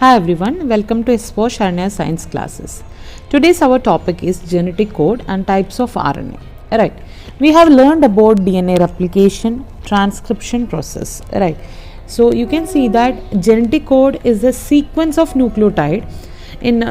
Hi everyone, welcome to Expo Sharnya Science classes. Today's our topic is genetic code and types of RNA. Right. We have learned about DNA replication, transcription process. Right. So you can see that genetic code is a sequence of nucleotide in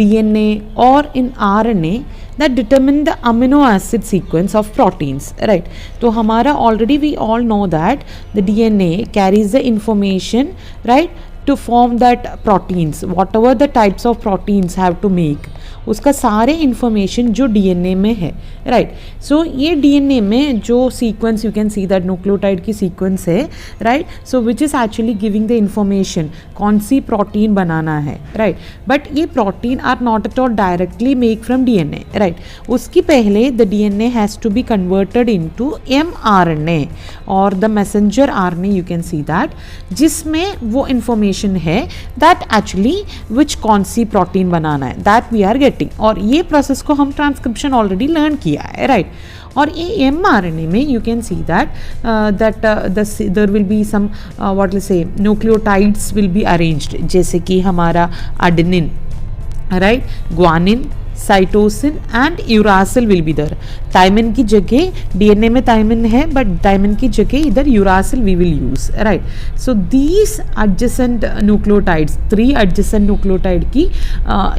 DNA or in RNA that determine the amino acid sequence of proteins, right? So हमारा already we all know that the DNA carries the information, right, to form that proteins, whatever the types of proteins have to make, उसका सारे information जो DNA में है, right. सो ये DNA में जो sequence, you can see that nucleotide की sequence है, right. So which is actually giving the information कौन सी प्रोटीन बनाना है, राइट. बट ये protein are not at all directly make from DNA, right. उसकी पहले the DNA has to be converted into mRNA और the messenger RNA, you can see that, जिसमें वो इन्फॉर्मेशन है दैट एक्चुअली विच कौन सी protein बनाना है, दैट वी आर गेटिंग. और ये प्रोसेस को हम ट्रांसक्रिप्शन ऑलरेडी लर्न किया है, राइट. और ये एमआरएनए में you can see that there will be some what will say nucleotides will be arranged, जैसे कि हमारा adenine, right, guanine, cytosine and uracil will be there. Thymine की जगह डीएनए में थायमिन है, बट थायमिन की जगह इधर uracil we will use, right. So these adjacent nucleotides, 3 adjacent nucleotide की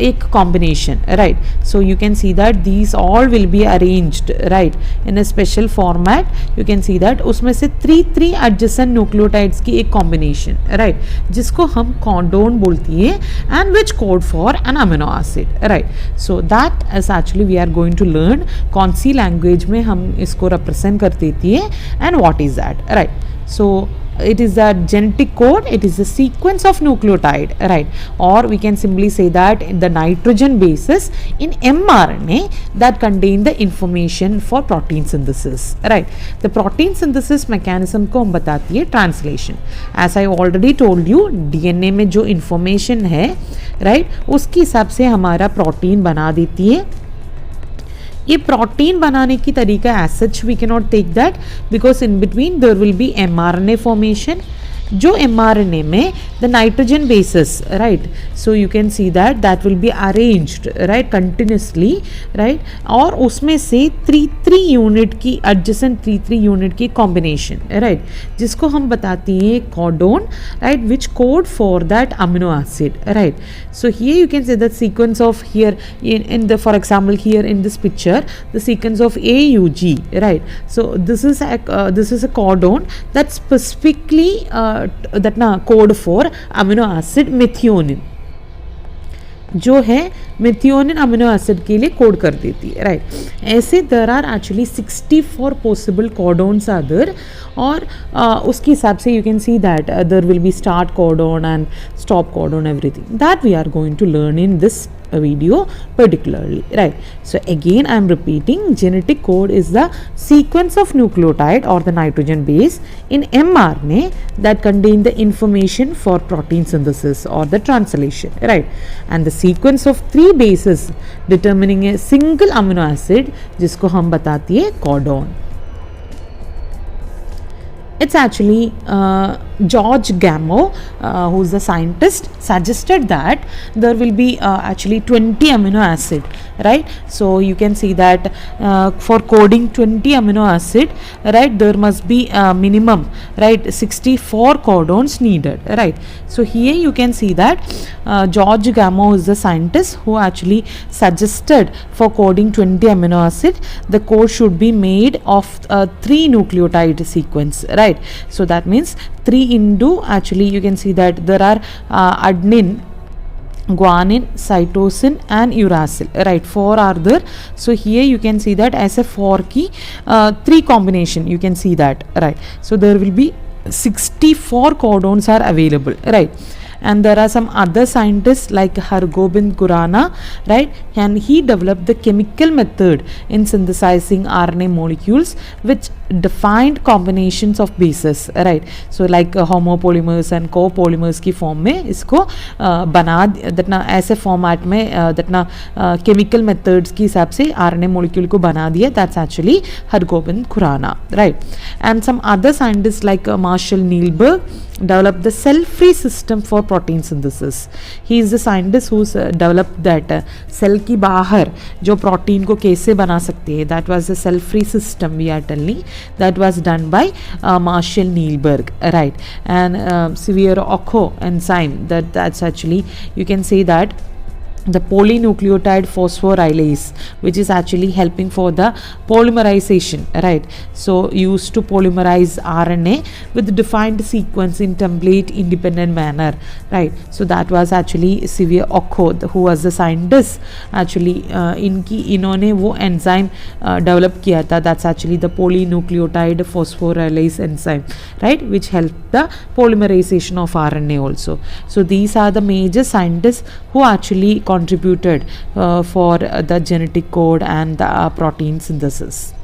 एक combination, right. So you can see that these all will be arranged, right, in a special format. You can see that उसमें से 3 adjacent nucleotides की एक combination, right, जिसको हम codon बोलती है, and which code for an amino acid, right. So that is actually we are going to learn कौन सी लैंग्वेज में हम इसको रिप्रेजेंट कर देती है and what is that, right. So it is a genetic code, it is a sequence of nucleotide, right, or we can simply say that the nitrogen bases in mRNA that contain the information for protein synthesis, right. The protein synthesis mechanism को हम बताती है translation. As I already told you, DNA में जो information है, right, उसके हिसाब से हमारा प्रोटीन बना देती है. ये प्रोटीन बनाने की तरीका as such we can not take that, because in between there will be mRNA formation, जो एमआरएनए में the nitrogen bases, right. So you can see that that will be arranged, right, continuously, right. और उसमें से 3 unit की adjacent 3 unit की combination, right, जिसको हम बताती हैं codon, right, which code for that amino acid, right. So here you can say the sequence of here in the, for example, here in this picture, the sequence of AUG, right. So this is a codon that specifically that na code for amino acid methionine, जो है methionine amino acid के लिए code कर देती है, right. ऐसे there are actually 64 possible codons are there, और उसके हिसाब से you can see that there will be start codon and stop codon, everything that we are going to learn in this video particularly, right. So again I am repeating, genetic code is the sequence of nucleotide or the nitrogen base in mRNA that contain the information for protein synthesis or the translation, right. And the sequence of 3 bases determining a single amino acid, जिसको हम बताती है codon. It's actually George Gamow, who's the scientist, suggested that there will be actually 20 amino acid, right. So you can see that for coding 20 amino acid, right, there must be minimum, right, 64 codons needed, right. So here you can see that George Gamow is the scientist who actually suggested for coding 20 amino acid, the code should be made of 3 nucleotide sequence, right. So that means 3 into, actually you can see that there are adenine, guanine, cytosine and uracil, right, 4 are there. So here you can see that as a 4 key 3 combination, you can see that, right. So there will be 64 codons are available, right. And there are some other scientists like Hargobind Khurana, right, and he developed the chemical method in synthesizing RNA molecules which defined combinations of bases, right. So like homopolymers and copolymers की form में इसको बना देना, ऐसे format में देना chemical methods के हिसाब से RNA molecule को बना दिया. That's actually Hargobind Khurana, right. And some other scientists like Marshall Neilberg developed the cell-free system for protein synthesis. He is the scientist who's developed that cell की बाहर जो protein को कैसे बना सकते हैं. That was the cell-free system we are telling. That was done by Marshall Neilberg, right? And severe Occo enzyme. That's actually, you can say that the polynucleotide phosphorylase, which is actually helping for the polymerization, right? So used to polymerize RNA with defined sequence in template independent manner, right? So that was actually Severe Occo, who was the scientist actually. इन्होंने वो enzyme develop किया था. That's actually the polynucleotide phosphorylase enzyme, right, which helped the polymerization of RNA also. So these are the major scientists who actually contributed for the genetic code and the protein synthesis.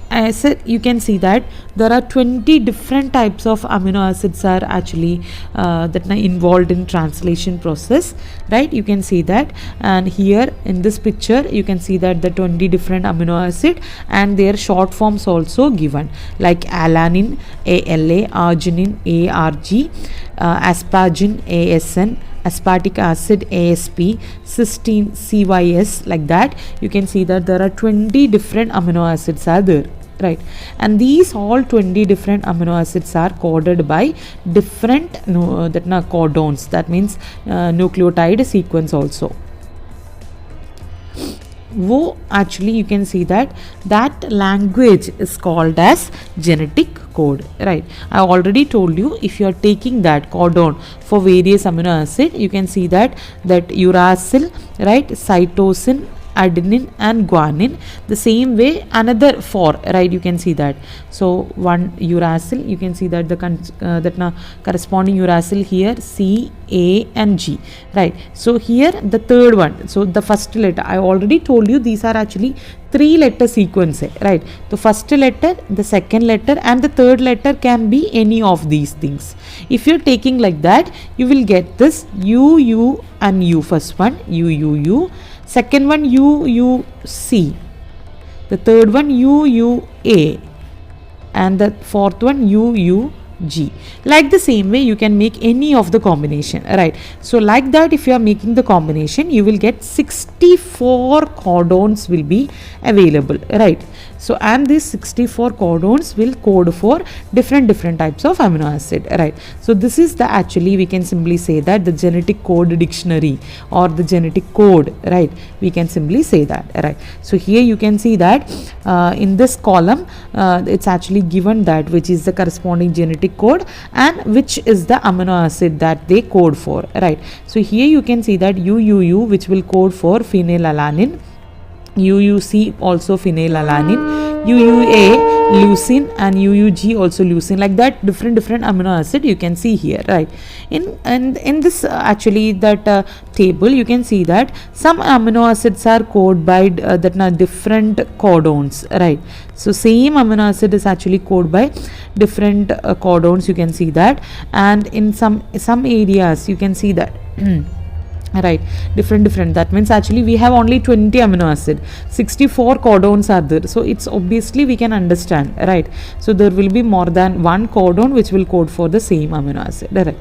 As you can see that there are 20 different types of amino acids are actually that are involved in translation process, right? You can see that, and here in this picture you can see that the 20 different amino acid and their short forms also given, like alanine, ALA, arginine, ARG, asparagine, ASN, aspartic acid, ASP, cysteine, CYS, like that. You can see that there are 20 different amino acids are there, right? And these all 20 different amino acids are coded by different codons. That means nucleotide sequence also. वो actually you can see that language is called as genetic code, right? I already told you, if you are taking that codon for various amino acid, you can see that uracil, right, cytosine, adenine and guanine. The same way another 4, right, you can see that. So one uracil, you can see that the corresponding uracil here C, A and G, right? So here the third one, so the first letter, I already told you these are actually 3-letter sequence, right? The first letter, the second letter and the third letter can be any of these things. If you're taking like that, you will get this U, U and U. First one U, U, U, second one U, U, C, the third one U, U, A, and the fourth one U, U, G. Like the same way you can make any of the combination, right? So like that, if you are making the combination, you will get 64 codons will be available, right? So and these 64 codons will code for different types of amino acid, right? So this is the, actually we can simply say that the genetic code dictionary or the genetic code, right? We can simply say that, right? So here you can see that in this column it's actually given that which is the corresponding genetic code and which is the amino acid that they code for, right? So here you can see that UUU, which will code for phenylalanine, UUC also phenylalanine, UUA leucine and UUG also leucine. Like that, different amino acid you can see here, right? In this actually that table, you can see that some amino acids are coded by different codons, right? So same amino acid is actually coded by different codons, you can see that, and in some areas you can see that right, different. That means actually we have only 20 amino acid, 64 codons are there, so it's obviously we can understand, right? So there will be more than one codon which will code for the same amino acid, right?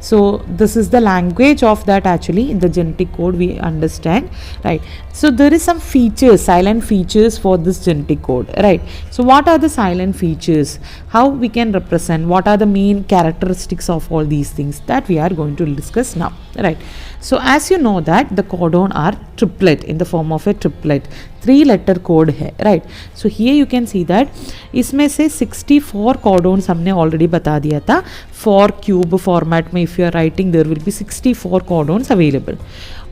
So this is the language of that, actually the genetic code we understand, right? So there is some features, silent features for this genetic code, right? So what are the silent features, how we can represent, what are the main characteristics of all these things, that we are going to discuss now, right? So as you know that the codon are triplet, in the form of a triplet, 3-letter code है, right? So here you can see that इसमें से 64 codons हमने already बता दिया था. For cube format में if you are writing, there will be 64 codons available.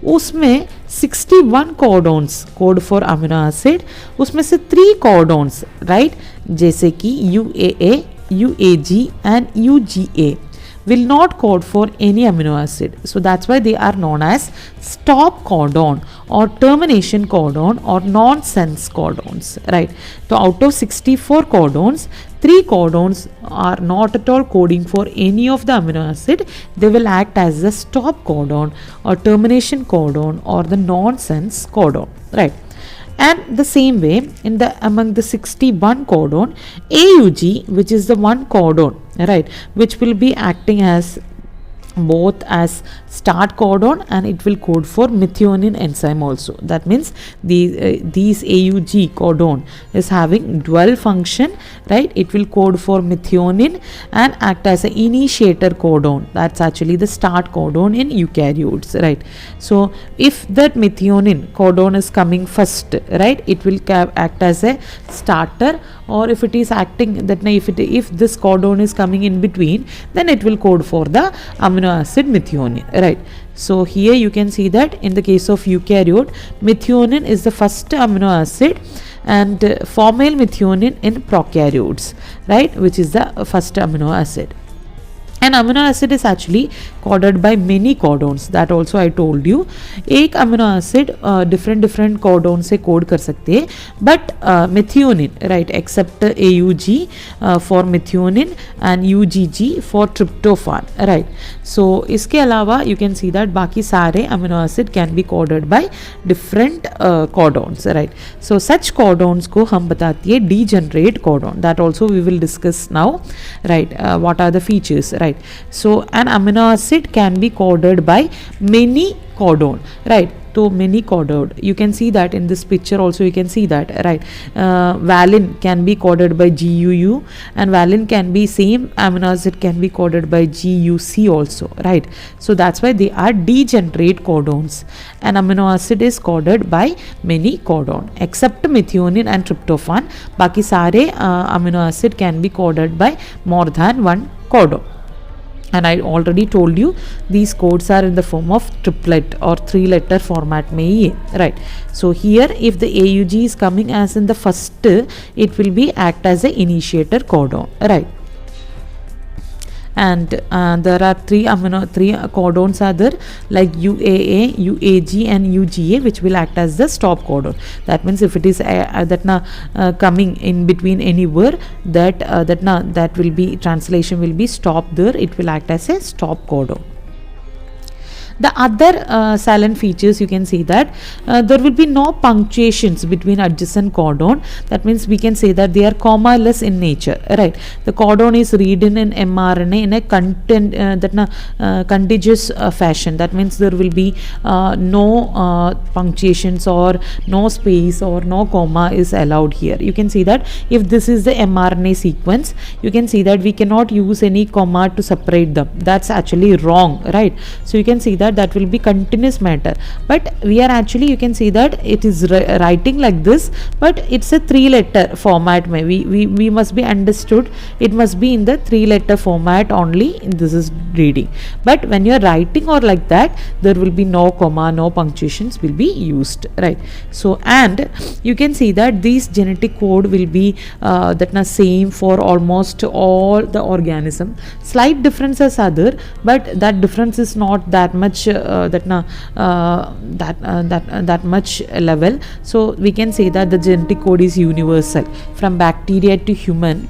उसमें 61 codons code for amino acid, उसमें से 3 codons, right, जैसे कि UAA, UAG and UGA will not code for any amino acid. So that's why they are known as stop codon or termination codon or nonsense codons, right? So out of 64 codons, 3 codons are not at all coding for any of the amino acid. They will act as the stop codon or termination codon or the nonsense codon, right? And the same way, in the among the 61 codon, AUG, which is the one codon, right, which will be acting as both as start codon, and it will code for methionine enzyme also. That means these AUG codon is having dual function, right? It will code for methionine and act as an initiator codon. That's actually the start codon in eukaryotes, right? So if that methionine codon is coming first, right, it will act as a starter, or if it is acting that if this codon is coming in between, then it will code for the amino acid methionine, right? So here you can see that in the case of eukaryote, methionine is the first amino acid, and formyl methionine in prokaryotes, right, which is the first amino acid. And amino acid is actually coded by many codons, that also I told you. एक amino acid different codon से code कर सकते हैं, but methionine, right, except AUG for methionine and UGG for tryptophan, right. So इसके अलावा you can see that बाकी सारे amino acid can be coded by different codons, right. So such codons को हम बताती है degenerate codon, that also we will discuss now, right. What are the features, right. So an amino acid can be coded by many codon, right. So many codon, you can see that in this picture also, you can see that, right. Valine can be coded by GUU, and valine can be same amino acid can be coded by GUC also, right. So that's why they are degenerate codons. An amino acid is coded by many codon except methionine and tryptophan. बाकी सारे amino acid can be coded by more than one codon. And I already told you these codes are in the form of triplet or 3-letter format में ही है, right. So here if the AUG is coming as in the first, it will be act as a initiator codon, right. And there are three codons are there, like UAA, UAG and UGA, which will act as the stop codon. That means if it is coming in between anywhere, that will be translation will be stop there, it will act as a stop codon. The other silent features, you can see that there will be no punctuations between adjacent codon. That means we can say that they are comma-less in nature, right. The codon is written in mRNA in a contiguous fashion. That means there will be no punctuations or no space or no comma is allowed here. You can see that if this is the mRNA sequence, you can see that we cannot use any comma to separate them. That's actually wrong, right. So you can see that will be continuous matter, but we are actually, you can see that it is writing like this, but it's a 3-letter format. We must be understood, it must be in the 3-letter format only. This is reading, but when you are writing or like that, there will be no comma, no punctuations will be used, right. So and you can see that these genetic code will be same for almost all the organism. Slight differences are there, but that difference is not that much that much level. So we can say that the genetic code is universal from bacteria to human.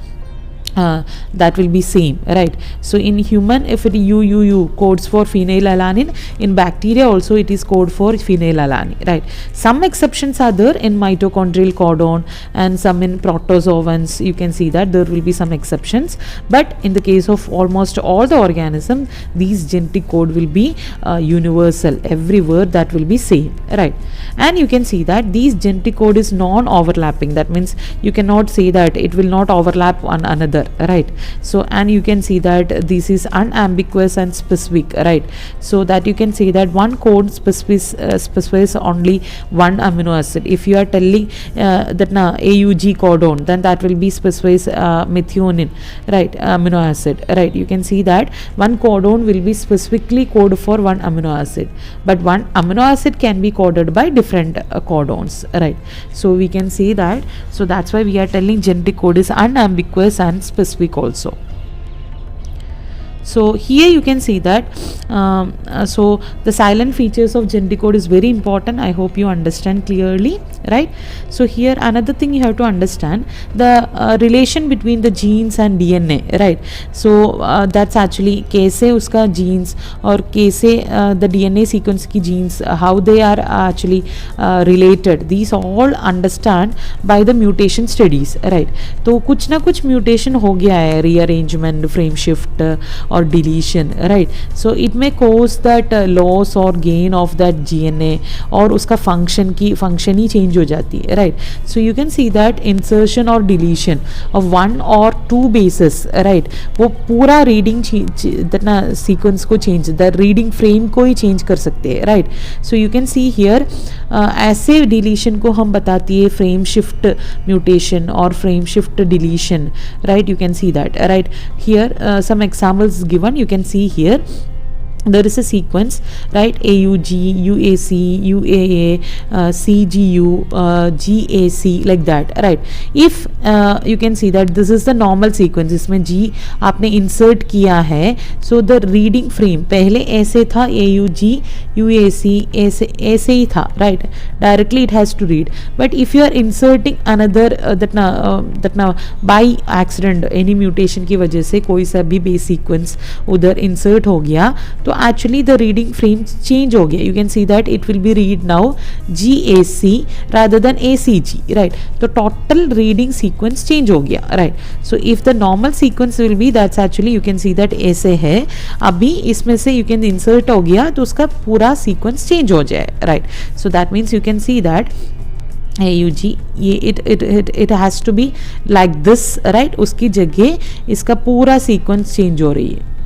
That will be same, right. So in human, if it UUU codes for phenylalanine, in bacteria also it is code for phenylalanine, right. Some exceptions are there in mitochondrial codon and some in protozoans. You can see that there will be some exceptions, but in the case of almost all the organisms, these genetic code will be universal. Every word that will be same, right. And you can see that these genetic code is non-overlapping. That means you cannot say that it will not overlap one another, right. So and you can see that this is unambiguous and specific, right. So that you can say that one code specifies only one amino acid. If you are telling that AUG codon, then that will be specifies methionine, right, amino acid, right. You can see that one codon will be specifically coded for one amino acid, but one amino acid can be coded by different codons, right. So we can see that. So that's why we are telling genetic code is unambiguous and specific also. So here you can see that so the silent features of genetic code is very important. I hope you understand clearly, right? So here another thing you have to understand, the relation between the genes and DNA, right? So that's actually कैसे उसका genes और कैसे the DNA sequence की genes how they are actually related, these all understand by the mutation studies, right? तो कुछ ना कुछ mutation हो गया है, rearrangement, frame shift or deletion, right? So it may cause that loss or gain of that DNA और उसका function ही change हो जाती है, right? So you can see that insertion or deletion of one or two bases, right? वो पूरा reading sequence को change, the reading frame को ही change कर सकते हैं, right? So you can see here ऐसे deletion को हम बताती है frame shift mutation or frame shift deletion, right? You can see that, right? Here some examples given, you can see here there is a sequence, right? AUG, UAC, UAA, CGU, GAC, like that, right? If you can see that this is the normal sequence, इसमें G आपने insert किया है, so the reading frame पहले ऐसे था, AUG, UAC ऐसे ही था, right? Directly it has to read. But if you are inserting another that by accident any mutation की वजह से कोई सा भी base sequence उधर insert हो गया, तो actually the reading frame change हो गया. You can see that it will be read now GAC rather than ACG, right? तो total reading sequence change हो गया, right? So if the normal sequence will be, that's actually you can see that ऐसे है, अभी इसमें से you can insert हो गया तो उसका पूरा sequence change हो जाए, right? So that means you can see that AUG it has to be like this, right? उसकी जगह इसका पूरा sequence change हो रही है.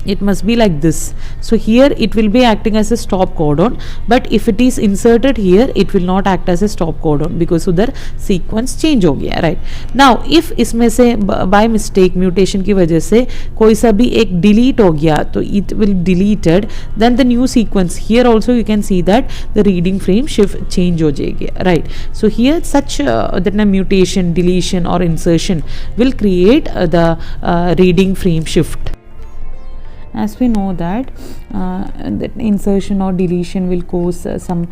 It must be like this. So here it will be acting as a stop codon, but if it is inserted here it will not act as a stop codon because उधर sequence change हो गया, right? Now if इसमें से by mistake mutation की वजह से कोई सा भी एक delete हो गया तो it will deleted, then the new sequence here also you can see that the reading frame shift change हो जाएगी, right? So here such that mutation, deletion or insertion will create the reading frame shift. As we know that insertion or deletion will cause some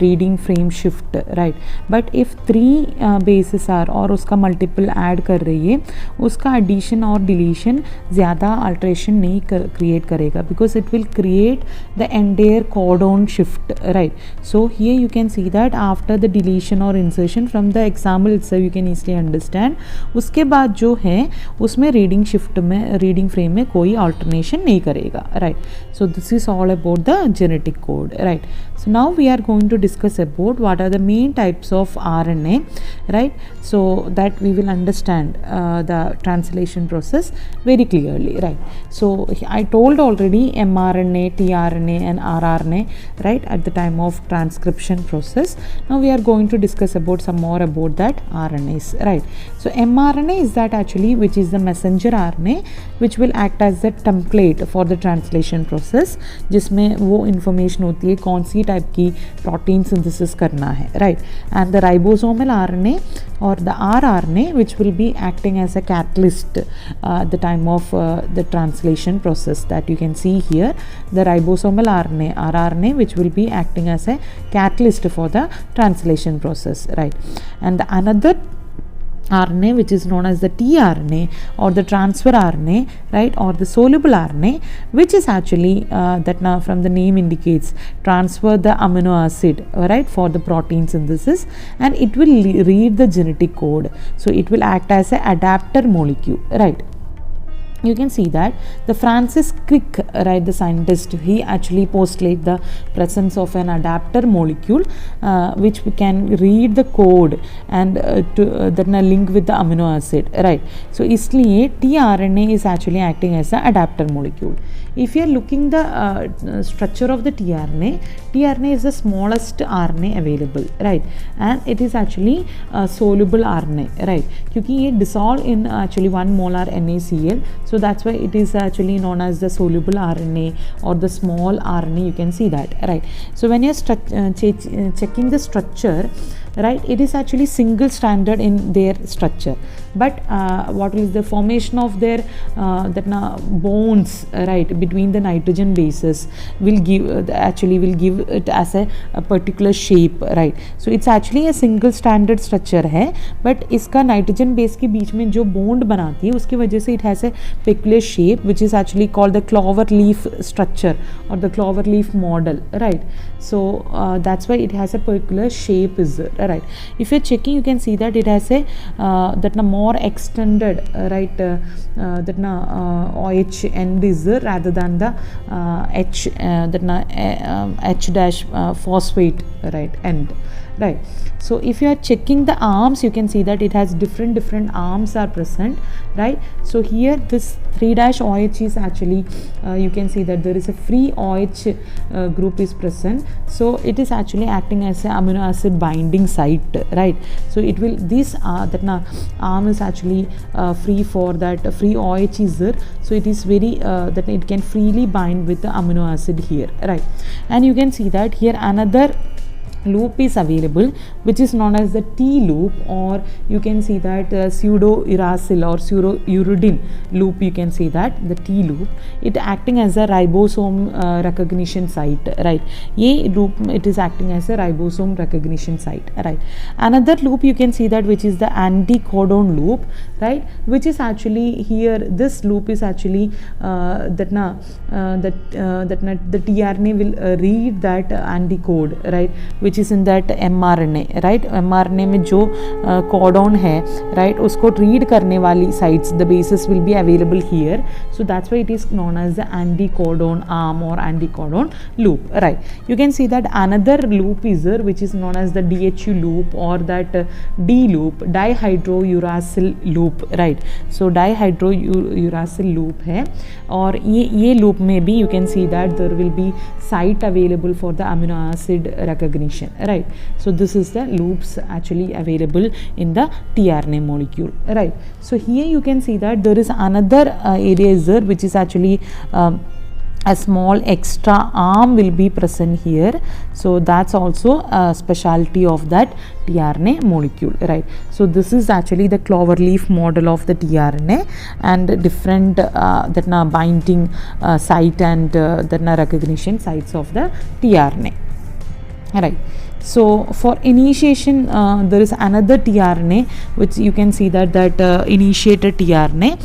reading frame shift, right? But if three bases are और उसका multiple add कर रही है, उसका addition और deletion ज़्यादा alteration नहीं create करेगा because it will create the entire codon shift, right? So here you can see that after the deletion or insertion, from the example itself you can easily understand, उसके बाद जो है उसमें reading shift में reading frame में कोई alternation नहीं करेगा, right? So this is all about the genetic code, right? So now we are going to discuss about what are the main types of RNA, right? So that we will understand the translation process very clearly, right? So I told already mRNA, tRNA and rRNA, right, at the time of transcription process. Now we are going to discuss about some more about that RNAs, right? So mRNA is that actually which is the messenger RNA which will act as the template for the translation process, जिसमें वो information होती है कौन सी type की protein synthesis करना है, right? And the ribosomal RNA or the rRNA which will be acting as a catalyst at the time of the translation process, that you can see here, the ribosomal RNA, rRNA which will be acting as a catalyst for the translation process, right? And the another RNA which is known as the tRNA or the transfer RNA, right, or the soluble RNA, which is actually that now from the name indicates transfer the amino acid, right, for the protein synthesis, and it will read the genetic code. So it will act as a adapter molecule, right? You can see that the Francis Crick, right, the scientist, he actually postulate the presence of an adapter molecule which we can read the code and that link with the amino acid, right? So इसलिए tRNA is actually acting as an adapter molecule. If you are looking the structure of the tRNA, tRNA is the smallest RNA available, right? And it is actually soluble RNA, right? क्योंकि ये dissolve in actually 1 molar NaCl, so that's why it is actually known as the soluble RNA or the small RNA. You can see that, right? So when you're checking the structure, right? It is actually single stranded in their structure, but what is the formation of their bonds, right, between the nitrogen bases will give actually will give it as a particular shape, right? So it's actually a single stranded structure है, but इसका nitrogen base के बीच में जो bond बनाती है उसकी वजह से it has a peculiar shape which is actually called the clover leaf structure or the clover leaf model, right? So that's why it has a peculiar shape is there, right? If you're checking, you can see that it has a more extended right OH end is there rather than the H H dash phosphate, right, end, right? So if you are checking the arms, you can see that it has different arms are present, right? So here this 3 OH is actually you can see that there is a free OH group is present, so it is actually acting as a amino acid binding site, right? So it will this arm is actually free for that free OH is there, so it is very that it can freely bind with the amino acid here, right? And you can see that here another loop is available which is known as the T loop, or you can see that pseudo uracil or pseudo uridine loop, you can see that the T loop, it acting as a ribosome recognition site, right? Ye loop it is acting as a ribosome recognition site, right? Another loop you can see that which is the anticodon loop, right, which is actually here this loop is actually the tRNA will read that anticode, right, which is in that mRNA, right? mRNA में जो codon है, right, उसको read करने वाली sites, the bases will be available here, so that's why it is known as the anticodon arm or anticodon loop, right? You can see that another loop is there which is known as the DHU loop or that D loop, dihydrouracil loop, right? So dihydrouracil loop है, और ये loop में भी you can see that there will be site available for the amino acid recognition, right? So this is the loops actually available in the tRNA molecule, right? So here you can see that there is another area is there which is actually a small extra arm will be present here, so that's also a specialty of that tRNA molecule, right? So this is actually the clover leaf model of the tRNA and different binding site and recognition sites of the tRNA, right? So for initiation there is another tRNA which you can see that initiated tRNA,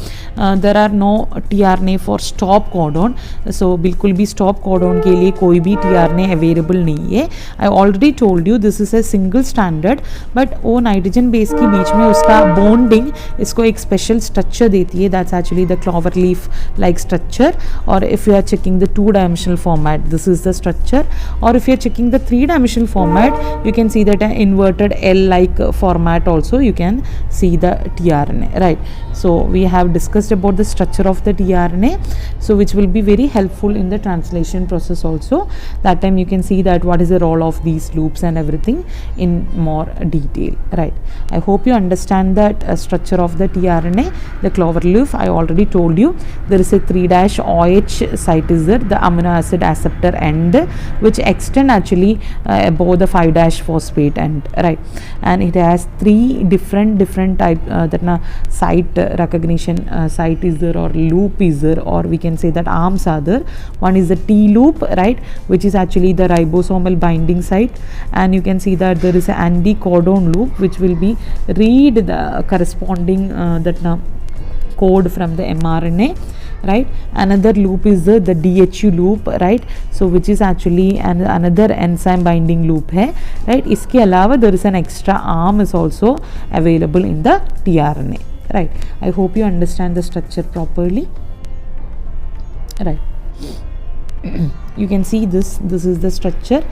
there are no tRNA for stop codon, so बिल्कुल भी stop codon के लिए कोई भी tRNA available नहीं है. I already told you this is a single stranded, but वो nitrogen base के बीच में उसका bonding इसको एक special structure देती है, that's actually the clover leaf like structure. Or if you are checking the 2-dimensional format, this is the structure, or if you are checking the 3-dimensional format, you can see that an inverted L like format also you can see the tRNA, right? So we have discussed about the structure of the tRNA, so which will be very helpful in the translation process also. That time you can see that what is the role of these loops and everything in more detail, right? I hope you understand that structure of the tRNA. The clover leaf I already told you, there is a 3-OH site is there, the amino acid acceptor end which extend actually above the 5-phosphate end, right? And it has 3 different type site recognition site is there or loop is there, or we can say that arms are there. One is the T loop, right, which is actually the ribosomal binding site, and you can see that there is an anticodon loop which will be read the corresponding code from the mRNA, right? Another loop is the DHU loop, right? So which is actually another enzyme binding loop hai, right? इसके अलावा there is an extra arm is also available in the tRNA, right? I hope you understand the structure properly, right? You can see this is the structure,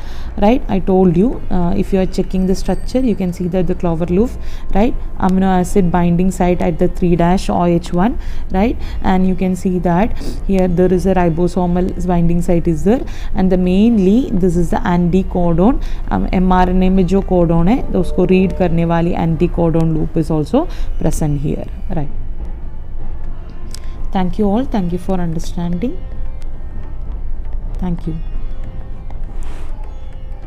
right? I told you if you are checking the structure, you can see that the clover leaf, right, amino acid binding site at the 3-OH1, right? And you can see that here there is a ribosomal binding site is there, and the mainly this is the anticodon, mRNA में जो codon है तो उसको read करने वाली anticodon loop is also present here, right? Thank you all, thank you for understanding. Thank you.